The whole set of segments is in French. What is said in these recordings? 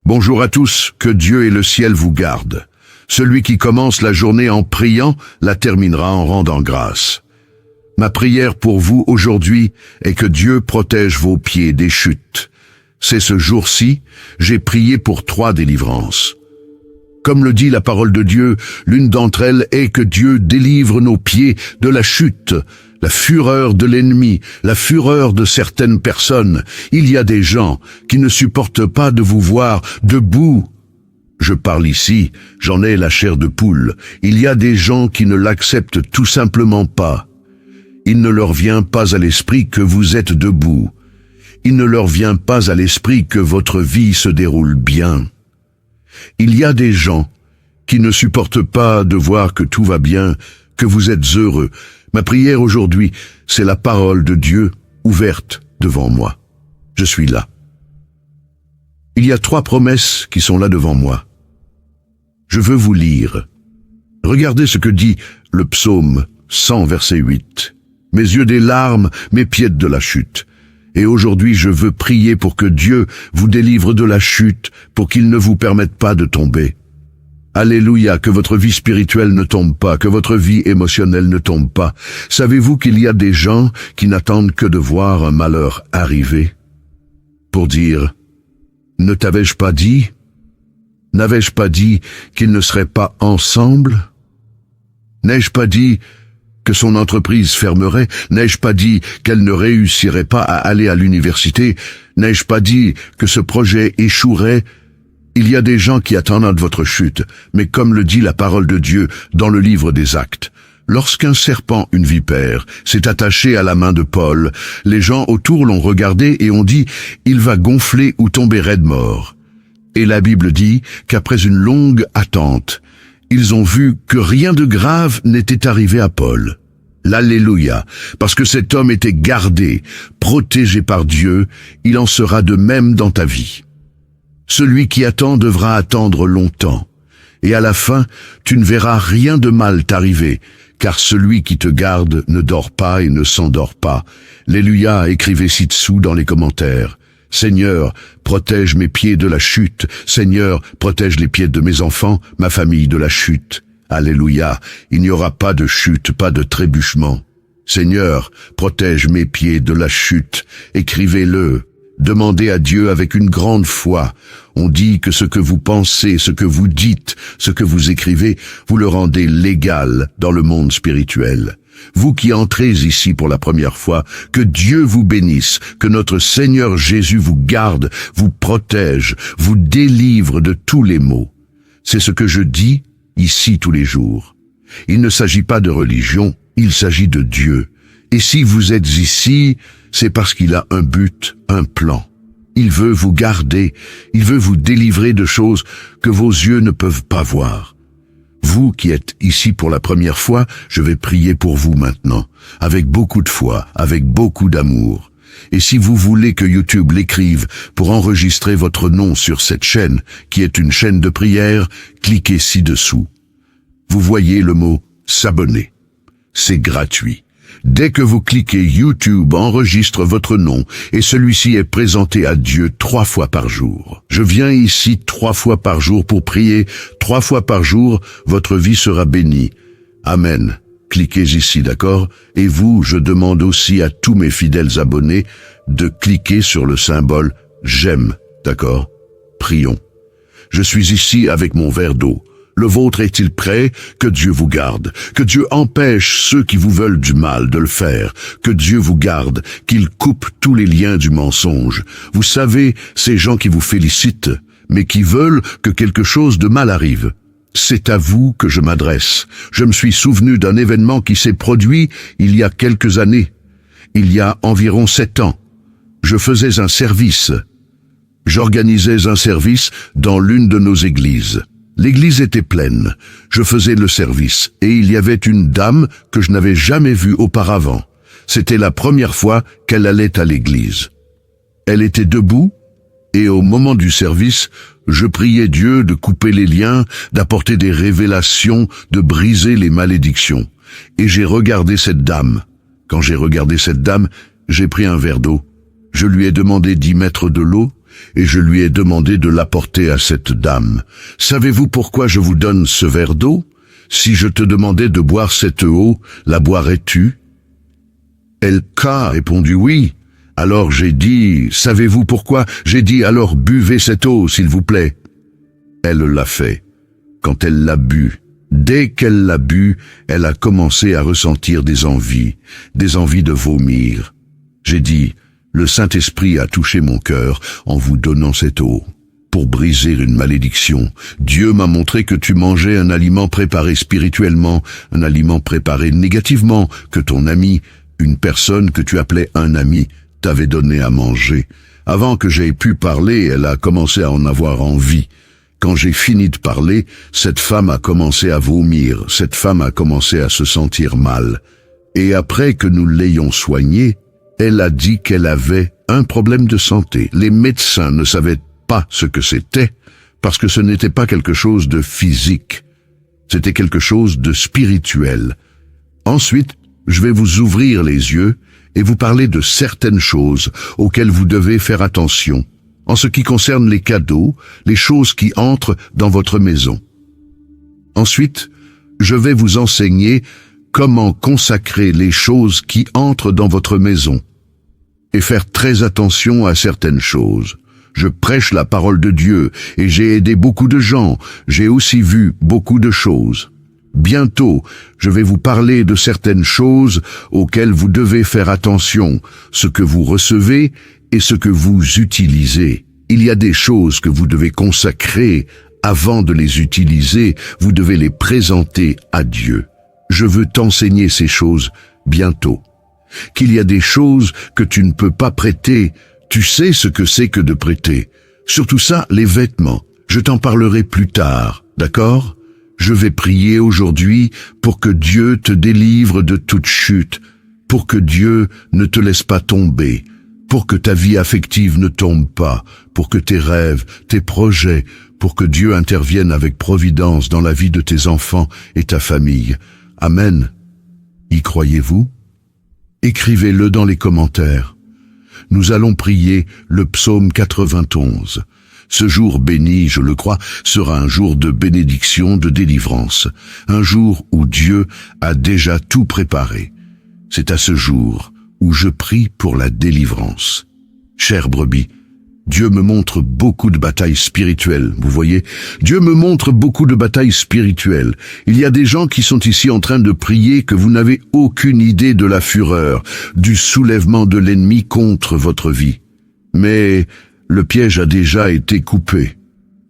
Bonjour à tous, que Dieu et le ciel vous gardent. Celui qui commence la journée en priant la terminera en rendant grâce. Ma prière pour vous aujourd'hui est que Dieu protège vos pieds des chutes. C'est ce jour-ci, j'ai prié pour 3 délivrances. Comme le dit la parole de Dieu, l'une d'entre elles est que Dieu délivre nos pieds de la chute, la fureur de l'ennemi, la fureur de certaines personnes. Il y a des gens qui ne supportent pas de vous voir debout. Je parle ici, j'en ai la chair de poule. Il y a des gens qui ne l'acceptent tout simplement pas. Il ne leur vient pas à l'esprit que vous êtes debout. Il ne leur vient pas à l'esprit que votre vie se déroule bien. Il y a des gens qui ne supportent pas de voir que tout va bien, que vous êtes heureux. Ma prière aujourd'hui, c'est la parole de Dieu ouverte devant moi. Je suis là. Il y a 3 promesses qui sont là devant moi. Je veux vous lire. Regardez ce que dit le psaume 100, verset 8. Mes yeux des larmes, mes pieds de la chute. Et aujourd'hui, je veux prier pour que Dieu vous délivre de la chute, pour qu'il ne vous permette pas de tomber. Alléluia, que votre vie spirituelle ne tombe pas, que votre vie émotionnelle ne tombe pas. Savez-vous qu'il y a des gens qui n'attendent que de voir un malheur arriver pour dire « Ne t'avais-je pas dit ? N'avais-je pas dit qu'ils ne seraient pas ensemble ? N'ai-je pas dit que son entreprise fermerait? N'ai-je pas dit qu'elle ne réussirait pas à aller à l'université? N'ai-je pas dit que ce projet échouerait? Il y a des gens qui attendent votre chute, mais comme le dit la parole de Dieu dans le livre des Actes, lorsqu'un serpent, une vipère, s'est attaché à la main de Paul, les gens autour l'ont regardé et ont dit « Il va gonfler ou tomber raide mort ». Et la Bible dit qu'après une longue attente, ils ont vu que rien de grave n'était arrivé à Paul. L'Alléluia, parce que cet homme était gardé, protégé par Dieu, il en sera de même dans ta vie. Celui qui attend devra attendre longtemps, et à la fin, tu ne verras rien de mal t'arriver, car celui qui te garde ne dort pas et ne s'endort pas. Alléluia, écrivez ci-dessous dans les commentaires. Seigneur, protège mes pieds de la chute. Seigneur, protège les pieds de mes enfants, ma famille de la chute. Alléluia, il n'y aura pas de chute, pas de trébuchement. Seigneur, protège mes pieds de la chute. Écrivez-le. Demandez à Dieu avec une grande foi. On dit que ce que vous pensez, ce que vous dites, ce que vous écrivez, vous le rendez légal dans le monde spirituel. Vous qui entrez ici pour la première fois, que Dieu vous bénisse, que notre Seigneur Jésus vous garde, vous protège, vous délivre de tous les maux. C'est ce que je dis ici tous les jours. Il ne s'agit pas de religion, il s'agit de Dieu. Et si vous êtes ici, c'est parce qu'il a un but, un plan. Il veut vous garder, il veut vous délivrer de choses que vos yeux ne peuvent pas voir. Vous qui êtes ici pour la première fois, je vais prier pour vous maintenant, avec beaucoup de foi, avec beaucoup d'amour. Et si vous voulez que YouTube l'écrive pour enregistrer votre nom sur cette chaîne, qui est une chaîne de prière, cliquez ci-dessous. Vous voyez le mot « s'abonner ». C'est gratuit. Dès que vous cliquez, YouTube enregistre votre nom et celui-ci est présenté à Dieu 3 fois par jour. Je viens ici 3 fois par jour pour prier. 3 fois par jour, votre vie sera bénie. Amen. Cliquez ici, d'accord? Et vous, je demande aussi à tous mes fidèles abonnés de cliquer sur le symbole « J'aime », d'accord? Prions. Je suis ici avec mon verre d'eau. Le vôtre est-il prêt? Que Dieu vous garde. Que Dieu empêche ceux qui vous veulent du mal de le faire. Que Dieu vous garde, qu'il coupe tous les liens du mensonge. Vous savez, ces gens qui vous félicitent, mais qui veulent que quelque chose de mal arrive. C'est à vous que je m'adresse. Je me suis souvenu d'un événement qui s'est produit il y a quelques années. Il y a environ 7 ans. Je faisais un service. J'organisais un service dans l'une de nos églises. L'église était pleine. Je faisais le service et il y avait une dame que je n'avais jamais vue auparavant. C'était la première fois qu'elle allait à l'église. Elle était debout et au moment du service, je priais Dieu de couper les liens, d'apporter des révélations, de briser les malédictions. Et j'ai regardé cette dame. Quand j'ai regardé cette dame, j'ai pris un verre d'eau. Je lui ai demandé d'y mettre de l'eau et je lui ai demandé de l'apporter à cette dame. Savez-vous pourquoi je vous donne ce verre d'eau? Si je te demandais de boire cette eau, la boirais-tu? Elle a répondu oui. Alors j'ai dit, savez-vous pourquoi? J'ai dit, alors buvez cette eau, s'il vous plaît. Elle l'a fait. Quand elle l'a bu, dès qu'elle l'a bu, elle a commencé à ressentir des envies de vomir. J'ai dit, le Saint-Esprit a touché mon cœur en vous donnant cette eau. Pour briser une malédiction, Dieu m'a montré que tu mangeais un aliment préparé spirituellement, un aliment préparé négativement, que ton ami, une personne que tu appelais un ami, t'avait donné à manger. Avant que j'aie pu parler, elle a commencé à en avoir envie. Quand j'ai fini de parler, cette femme a commencé à vomir, cette femme a commencé à se sentir mal. Et après que nous l'ayons soignée, elle a dit qu'elle avait un problème de santé. Les médecins ne savaient pas ce que c'était, parce que ce n'était pas quelque chose de physique, c'était quelque chose de spirituel. Ensuite, je vais vous ouvrir les yeux et vous parler de certaines choses auxquelles vous devez faire attention, en ce qui concerne les cadeaux, les choses qui entrent dans votre maison. Ensuite, je vais vous enseigner comment consacrer les choses qui entrent dans votre maison et faire très attention à certaines choses. Je prêche la parole de Dieu et j'ai aidé beaucoup de gens, j'ai aussi vu beaucoup de choses. Bientôt, je vais vous parler de certaines choses auxquelles vous devez faire attention, ce que vous recevez et ce que vous utilisez. Il y a des choses que vous devez consacrer avant de les utiliser, vous devez les présenter à Dieu. Je veux t'enseigner ces choses bientôt. Qu'il y a des choses que tu ne peux pas prêter, tu sais ce que c'est que de prêter. Surtout ça, les vêtements. Je t'en parlerai plus tard, d'accord? Je vais prier aujourd'hui pour que Dieu te délivre de toute chute, pour que Dieu ne te laisse pas tomber, pour que ta vie affective ne tombe pas, pour que tes rêves, tes projets, pour que Dieu intervienne avec providence dans la vie de tes enfants et ta famille. Amen. Y croyez-vous? Écrivez-le dans les commentaires. Nous allons prier le psaume 91. Ce jour béni, je le crois, sera un jour de bénédiction, de délivrance, un jour où Dieu a déjà tout préparé. C'est à ce jour où je prie pour la délivrance. Chère brebis, Dieu me montre beaucoup de batailles spirituelles, vous voyez? Dieu me montre beaucoup de batailles spirituelles. Il y a des gens qui sont ici en train de prier que vous n'avez aucune idée de la fureur, du soulèvement de l'ennemi contre votre vie. Mais le piège a déjà été coupé.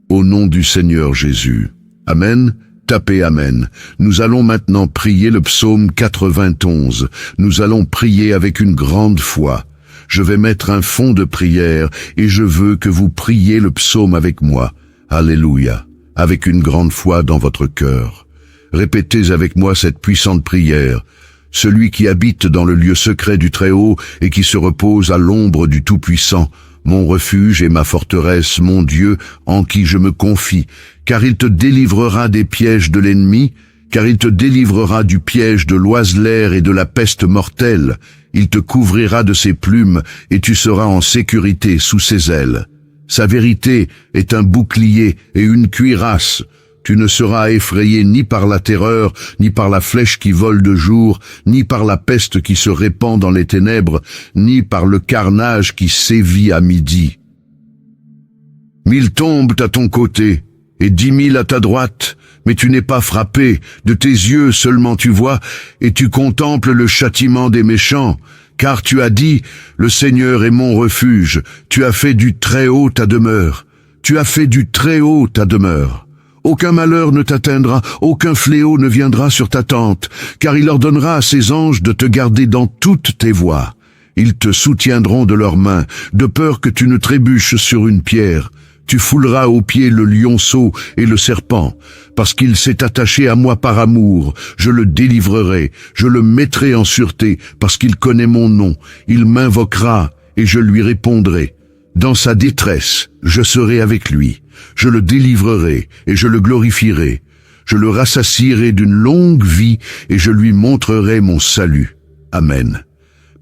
Au nom du Seigneur Jésus. Amen. Tapez Amen. Nous allons maintenant prier le psaume 91. Nous allons prier avec une grande foi. Je vais mettre un fond de prière et je veux que vous priez le psaume avec moi. Alléluia. Avec une grande foi dans votre cœur. Répétez avec moi cette puissante prière. Celui qui habite dans le lieu secret du Très-Haut et qui se repose à l'ombre du Tout-Puissant, mon refuge et ma forteresse, mon Dieu, en qui je me confie, car il te délivrera des pièges de l'ennemi, car il te délivrera du piège de l'oiseleur et de la peste mortelle. Il te couvrira de ses plumes, et tu seras en sécurité sous ses ailes. Sa vérité est un bouclier et une cuirasse. Tu ne seras effrayé ni par la terreur, ni par la flèche qui vole de jour, ni par la peste qui se répand dans les ténèbres, ni par le carnage qui sévit à midi. 1000 tombent à ton côté, et 10 000 à ta droite, mais tu n'es pas frappé, de tes yeux seulement tu vois, et tu contemples le châtiment des méchants. Car tu as dit, le Seigneur est mon refuge, tu as fait du Très-Haut ta demeure. Tu as fait du Très-Haut ta demeure. Aucun malheur ne t'atteindra, aucun fléau ne viendra sur ta tente, car il ordonnera à ses anges de te garder dans toutes tes voies. Ils te soutiendront de leurs mains, de peur que tu ne trébuches sur une pierre. Tu fouleras aux pieds le lionceau et le serpent, parce qu'il s'est attaché à moi par amour. Je le délivrerai, je le mettrai en sûreté, parce qu'il connaît mon nom. Il m'invoquera, et je lui répondrai. Dans sa détresse, je serai avec lui. Je le délivrerai et je le glorifierai. Je le rassasierai d'une longue vie et je lui montrerai mon salut. Amen.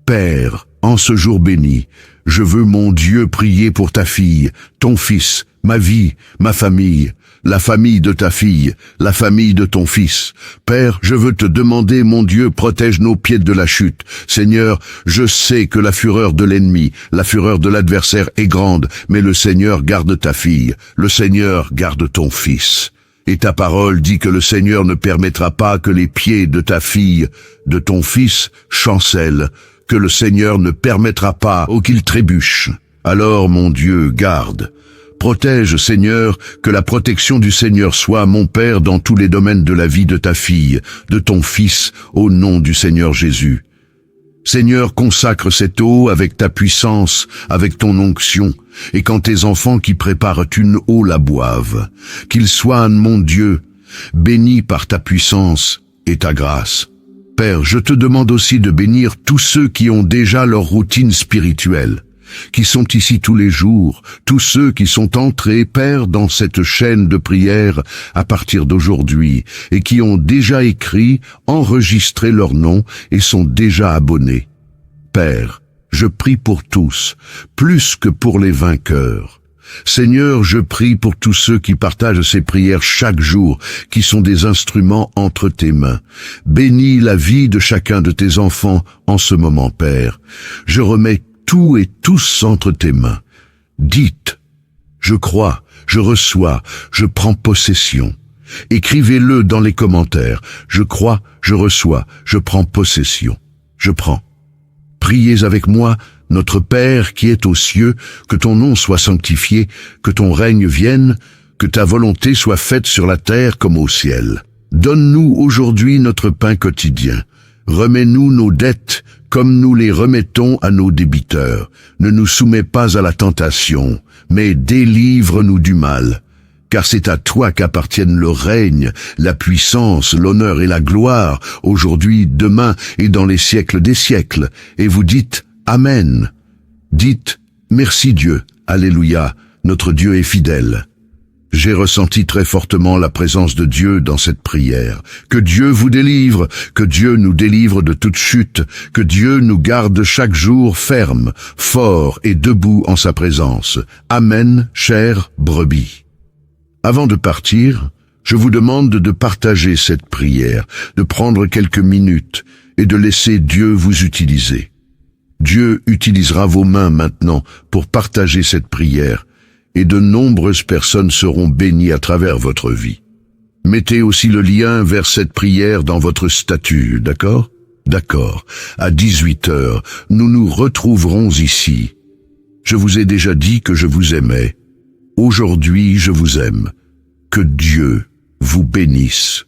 Père, En ce jour béni, je veux, mon Dieu, prier pour ta fille, ton fils, ma vie, ma famille, la famille de ta fille, la famille de ton fils. Père, je veux te demander, mon Dieu, protège nos pieds de la chute. Seigneur, je sais que la fureur de l'ennemi, la fureur de l'adversaire est grande, mais le Seigneur garde ta fille, le Seigneur garde ton fils. Et ta parole dit que le Seigneur ne permettra pas que les pieds de ta fille, de ton fils, chancellent, que le Seigneur ne permettra pas qu'il trébuche. Alors, mon Dieu, garde. Protège, Seigneur, que la protection du Seigneur soit, mon Père, dans tous les domaines de la vie de ta fille, de ton fils, au nom du Seigneur Jésus. Seigneur, consacre cette eau avec ta puissance, avec ton onction, et quand tes enfants qui préparent une eau la boivent, qu'ils soient, mon Dieu, bénis par ta puissance et ta grâce. Père, je te demande aussi de bénir tous ceux qui ont déjà leur routine spirituelle, qui sont ici tous les jours, tous ceux qui sont entrés, Père, dans cette chaîne de prière à partir d'aujourd'hui, et qui ont déjà écrit, enregistré leur nom et sont déjà abonnés. Père, je prie pour tous, plus que pour les vainqueurs. Seigneur, je prie pour tous ceux qui partagent ces prières chaque jour, qui sont des instruments entre tes mains. Bénis la vie de chacun de tes enfants en ce moment, Père. Je remets tout et tous entre tes mains. Dites, je crois, je reçois, je prends possession. Écrivez-le dans les commentaires. Je crois, je reçois, je prends possession. Je prends. Priez avec moi, notre Père qui es aux cieux, que ton nom soit sanctifié, que ton règne vienne, que ta volonté soit faite sur la terre comme au ciel. Donne-nous aujourd'hui notre pain quotidien. Remets-nous nos dettes comme nous les remettons à nos débiteurs. Ne nous soumets pas à la tentation, mais délivre-nous du mal. Car c'est à toi qu'appartiennent le règne, la puissance, l'honneur et la gloire, aujourd'hui, demain et dans les siècles des siècles. Et vous dites Amen. Dites merci Dieu, Alléluia, notre Dieu est fidèle. J'ai ressenti très fortement la présence de Dieu dans cette prière. Que Dieu vous délivre, que Dieu nous délivre de toute chute, que Dieu nous garde chaque jour ferme, fort et debout en sa présence. Amen, chère brebis. Avant de partir, je vous demande de partager cette prière, de prendre quelques minutes et de laisser Dieu vous utiliser. Dieu utilisera vos mains maintenant pour partager cette prière, et de nombreuses personnes seront bénies à travers votre vie. Mettez aussi le lien vers cette prière dans votre statut, d'accord? D'accord. À 18h, nous nous retrouverons ici. Je vous ai déjà dit que je vous aimais. Aujourd'hui, je vous aime. Que Dieu vous bénisse.